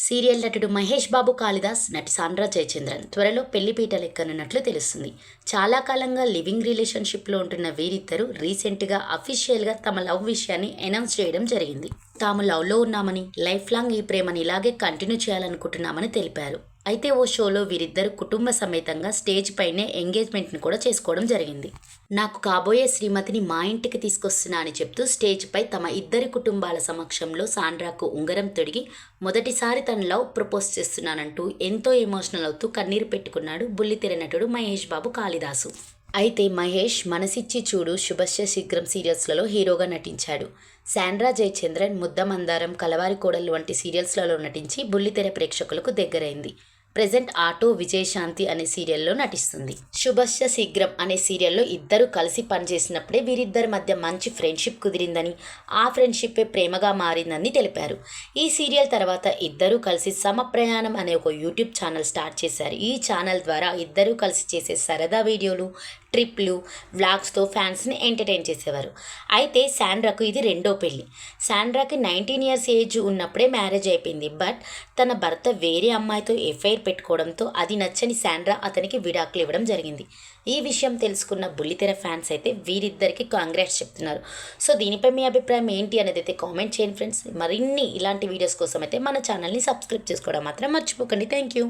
Serial నటుడు మహేష్ బాబు కాళిదాస్, నటి Sandra Jayachandran త్వరలో పెళ్లిపీటలు ఎక్కనున్నట్లు తెలుస్తుంది. చాలా కాలంగా లివింగ్ రిలేషన్షిప్లో ఉంటున్న వీరిద్దరూ రీసెంట్గా అఫీషియల్గా తమ లవ్ విషయాన్ని అనౌన్స్ చేయడం జరిగింది. తాము లవ్లో ఉన్నామని, లైఫ్ లాంగ్ ఈ ప్రేమని ఇలాగే కంటిన్యూ చేయాలనుకుంటున్నామని తెలిపారు. అయితే ఓ షోలో వీరిద్దరు కుటుంబ సమేతంగా స్టేజ్ పైనే ఎంగేజ్మెంట్ని కూడా చేసుకోవడం జరిగింది. నాకు కాబోయే శ్రీమతిని మా ఇంటికి తీసుకొస్తున్నా అని చెప్తూ స్టేజ్ పై తమ ఇద్దరి కుటుంబాల సమక్షంలో సాండ్రాకు ఉంగరం తొడిగి మొదటిసారి తన లవ్ ప్రపోజ్ చేస్తున్నానంటూ ఎంతో ఎమోషనల్ అవుతూ కన్నీరు పెట్టుకున్నాడు బుల్లితెర నటుడు మహేష్ బాబు కాళిదాసు. అయితే మహేష్ మనసిచ్చి చూడు, శుభస్య శీఘ్రం సీరియల్స్లలో హీరోగా నటించాడు. సాండ్రా జయచంద్రన్, ముద్దమందారం, కలవారి కోడలు వంటి సీరియల్స్లలో నటించి బుల్లితెర ప్రేక్షకులకు దగ్గరైంది. ప్రెజెంట్ ఆటో విజయశాంతి అనే సీరియల్లో నటిస్తుంది. శుభస్య శీఘ్రం అనే సీరియల్లో ఇద్దరు కలిసి పనిచేసినప్పుడే వీరిద్దరి మధ్య మంచి ఫ్రెండ్షిప్ కుదిరిందని, ఆ ఫ్రెండ్షిప్పే ప్రేమగా మారిందని తెలిపారు. ఈ సీరియల్ తర్వాత ఇద్దరూ కలిసి సమప్రయాణం అనే ఒక యూట్యూబ్ ఛానల్ స్టార్ట్ చేశారు. ఈ ఛానల్ ద్వారా ఇద్దరూ కలిసి చేసే సరదా వీడియోలు, ట్రిప్లు, వ్లాగ్స్తో ఫ్యాన్స్ని ఎంటర్టైన్ చేసేవారు. అయితే సాండ్రాకు ఇది రెండో పెళ్లి. సాండ్రాకి 19 years ఏజ్ ఉన్నప్పుడే మ్యారేజ్ అయిపోయింది. బట్ తన భర్త వేరే అమ్మాయితో ఎఫ్ఐఆర్ పెట్టుకోవడంతో అది నచ్చని సాండ్రా అతనికి విడాకులు ఇవ్వడం జరిగింది. ఈ విషయం తెలుసుకున్న బుల్లితెర ఫ్యాన్స్ అయితే వీరిద్దరికి కాంగ్రాట్స్ చెప్తున్నారు. సో దీనిపై మీ అభిప్రాయం ఏంటి అనేది అయితే కామెంట్ చేయండి ఫ్రెండ్స్. మరిన్ని ఇలాంటి వీడియోస్ కోసం అయితే మన ఛానల్ని సబ్స్క్రైబ్ చేసుకోవడం మాత్రం మర్చిపోకండి. Thank you.